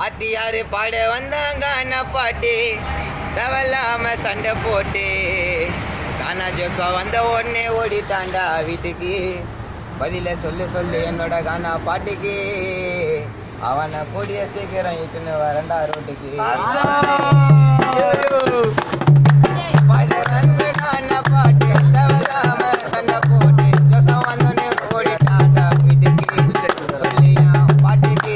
ஆத்தியாரு பாட வந்தாங்க பாட்டி தவல்லாம சண்டை போட்டு கானா ஜோசா வந்த உடனே ஓடிட்டாண்டா வீட்டுக்கு. பதில சொல்லு சொல்லு என்னோட கானா பாட்டிக்கு. அவனை கூடிய சீக்கிரம் இட்டுன்னு வரண்டா ரோட்டுக்கு. பாட வந்து கானா பாட்டி தவல்லாம சண்டை போட்டு ஜோசா வந்தோடனே ஓடிட்டாண்டா வீட்டுக்கு. சொல்லியா பாட்டிக்கு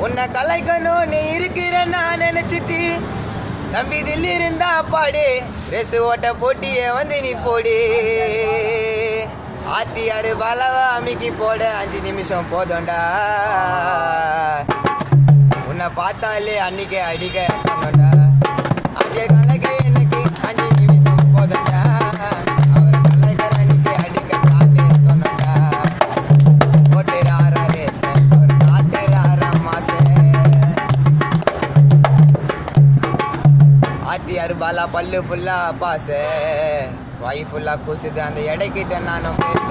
உன்னை கலைக்கணும் நீ இருக்கிற நான் நினைச்சிட்டு தம்பி தில்லி இருந்தா பாடு ரேசு ஓட்ட போட்டியே வந்து நீ போடு. ஆத்தியாரு பலவா அமிக்கி போட 5 நிமிஷம் போதும்டா. உன்னை பார்த்தாலே அன்னைக்கே அடிக்க சொன்னோண்டா. அதே கலைக்க எனக்கு 5 நிமிஷம் போதும்டா. அவரை கலைக்கிற அன்னைக்கு அடிக்க தானே சொன்னோண்டா. போட்டுறாரா ரேச ஒரு காட்டுறாரா மாச. ஆத்தியாரு பாலா பல்லு ஃபுல்லா பாச வாய் ஃபுல்லா கூசுது அந்த எடைக்கிட்ட நானும் பேச.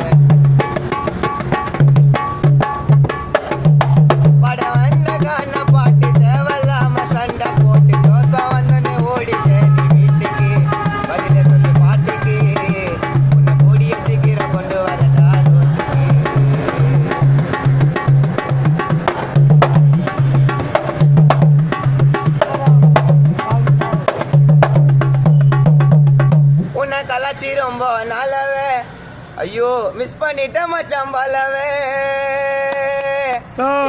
பட வந்த கான பாட்டு தேவையில்லாம சண்டை போட்டு ஜோசா வந்தோன்னு ஓடிட்டேன் நீ வீட்டுக்கு. பதில சொல்லு பாட்டுக்கு உன்னை கூடிய சீக்கிரம் கொண்டு வரடா ரோட்டுக்கு. உன்னை கலாச்சி ரொம்ப நாளவே ஐயோ மிஸ் பண்ணிட்ட மச்சான் பாலவே.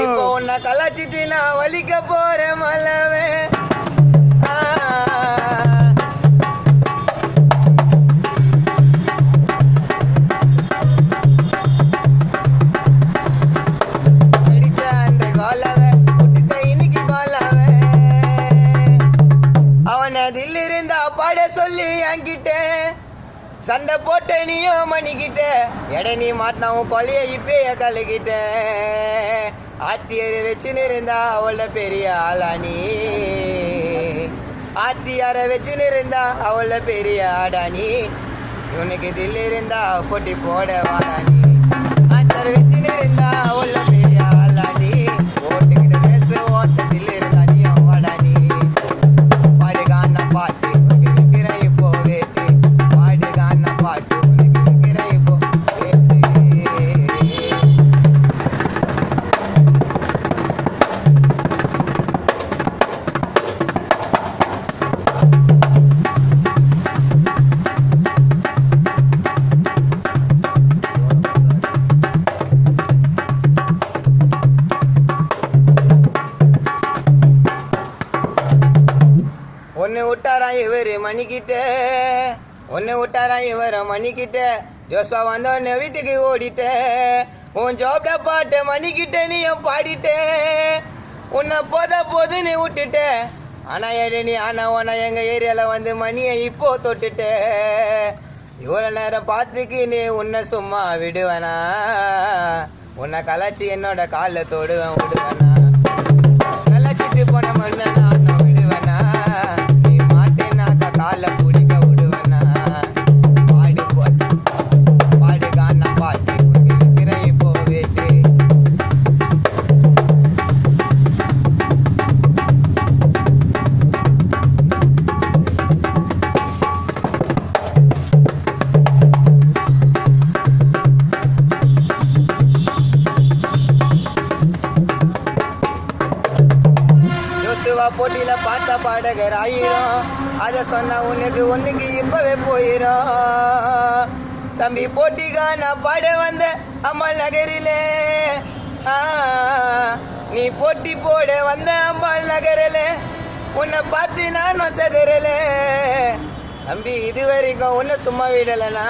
இப்போ உன்னை கலாச்சிட்டு நான் வலிக்க போறேன் மலவே. அடிச்ச 100 பாலவே விட்டுட்ட இன்னைக்கு பாலவே. அவனை தில் இருந்தா பாட சொல்லி என்கிட்ட சண்டை போட்ட நீயும் மணிக்கிட்ட. எடை நீ மாட்டினாவும் கொலைய இப்பய கலக்கிட்ட. ஆத்தியார வச்சுன்னு இருந்தா அவள பெரிய ஆளா நீ. ஆத்தியார வச்சுன்னு இருந்தா அவள பெரிய ஆடா நீ. உனக்கு தில் இருந்தா போட்டி போட வாடா நீ. ஆத்தியார வச்சுன்னு இருந்தா அவள பெரிய ஆளா நீ. ஓட்டுக்கிட்ட பேச ஓட்ட தில் இருந்தா நீயும் வாடா நீ. பாடுகான பாட்டு உனக்கு நிற்கிற இப்போ வேட்டு. பாடுகான பாட்டு உனக்கு நிற்கிற இப்போ வேட்டு. ஒன்று விட்டாராம் இவர் மணிக்கிட்ட. ஒன்று விட்டாராம் இவரை மணிக்கிட்ட. ஜோசா வந்தோடனே வீட்டுக்கு ஓடிட்ட. உன் ஜோப்ட பாட்ட மணிக்கிட்ட நீயும் பாடிட்ட. உன்னை போதுன்னு விட்டுட்ட. ஆனா எடு நீ ஆனா உன எங்க ஏரியால வந்து மணியை இப்போ தொட்டுட்ட. இவ்வளோ நேரம் பார்த்துக்கு நீ உன்னை சும்மா விடுவேனா. உன்னை கலாச்சி என்னோட காலில் தொடுவேன் விடுவேனா. கலாச்சிட்டு போன மண்ணை நானும் விடுவேனா. நீ மாட்டேனாக்கா காலை பிடிக்க விடுவேனா. பாடு போட்டு பாடுகான பாட்டு இருக்கிற இப்போ வேட்டு. போட்டியில பார்த்த பாடகர் 1000 அதை சொன்னா உனக்கு ஒன்றுக்கு இப்பவே போயிடும். தம்பி போட்டிக்கா நான் பாட வந்த அம்மா நகரிலே நீ போட்டி போட வந்த அம்பாள் நகரல உன்னை பார்த்து நானும் செதறல தம்பி இது வரைக்கும் உன்னை சும்மா விடலனா